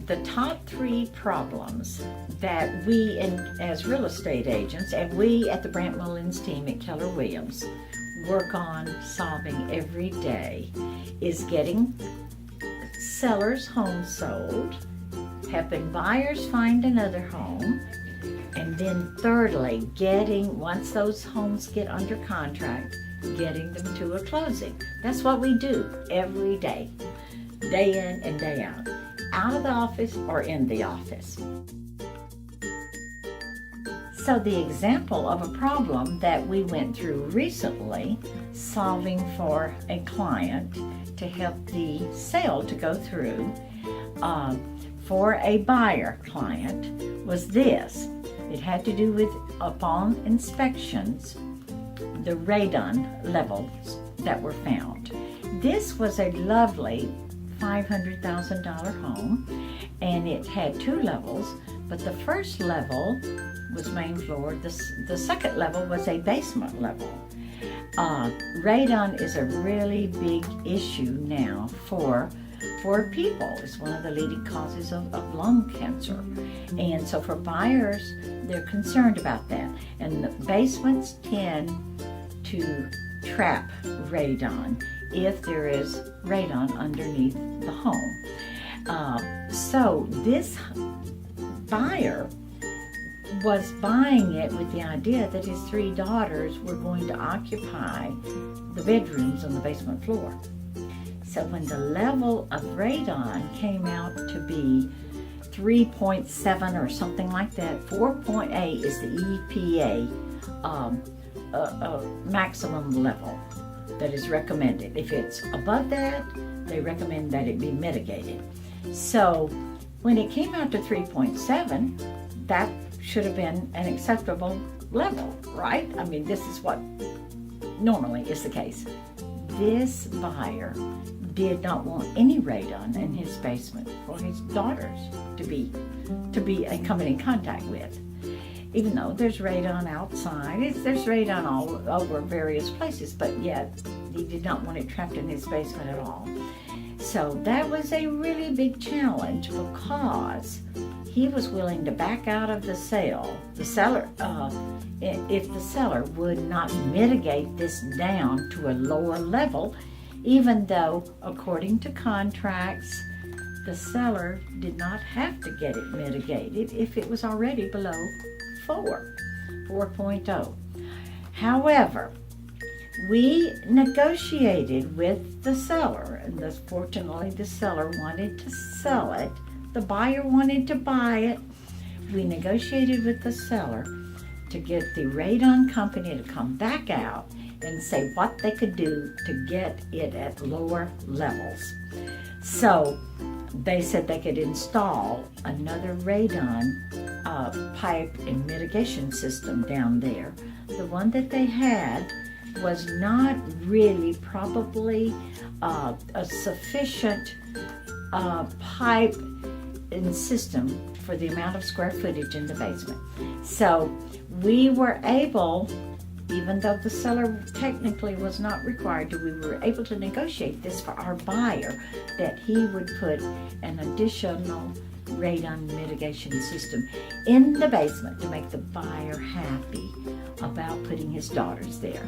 The top 3 problems that we as real estate agents and we at the Brant Mullins team at Keller Williams work on solving every day is getting sellers' homes sold, helping buyers find another home, and then thirdly, once those homes get under contract, getting them to a closing. That's what we do every day, day in and day out of the office or in the office. So the example of a problem that we went through recently, solving for a client to help the sale to go through for a buyer client, was this. It had to do with, upon inspections, the radon levels that were found. This was a lovely $500,000 home, and it had 2 levels, but the first level was main floor, the second level was a basement level. Radon is a really big issue now for people. It's one of the leading causes of lung cancer, and so for buyers, they're concerned about that, and the basements tend to trap radon if there is radon underneath the home. So this buyer was buying it with the idea that his 3 daughters were going to occupy the bedrooms on the basement floor. So when the level of radon came out to be 3.7 or something like that, 4.8 is the EPA maximum level that is recommended. If it's above that, they recommend that it be mitigated. So when it came out to 3.7, that should have been an acceptable level, right? I mean, this is what normally is the case. This buyer did not want any radon in his basement for his daughters to be coming in contact with. Even though there's radon outside, there's radon all over various places, but yet he did not want it trapped in his basement at all. So that was a really big challenge because he was willing to back out of the sale. The seller, if the seller would not mitigate this down to a lower level, even though, according to contracts, the seller did not have to get it mitigated if it was already below 4.0. However, we negotiated with the seller, and fortunately the seller wanted to sell it. The buyer wanted to buy it. We negotiated with the seller to get the radon company to come back out and say what they could do to get it at lower levels. So they said they could install another radon pipe and mitigation system down there. The one that they had was not really probably a sufficient pipe and system for the amount of square footage in the basement. So we were able, even though the seller technically was not required to, we were able to negotiate this for our buyer, that he would put an additional radon mitigation system in the basement to make the buyer happy about putting his daughters there.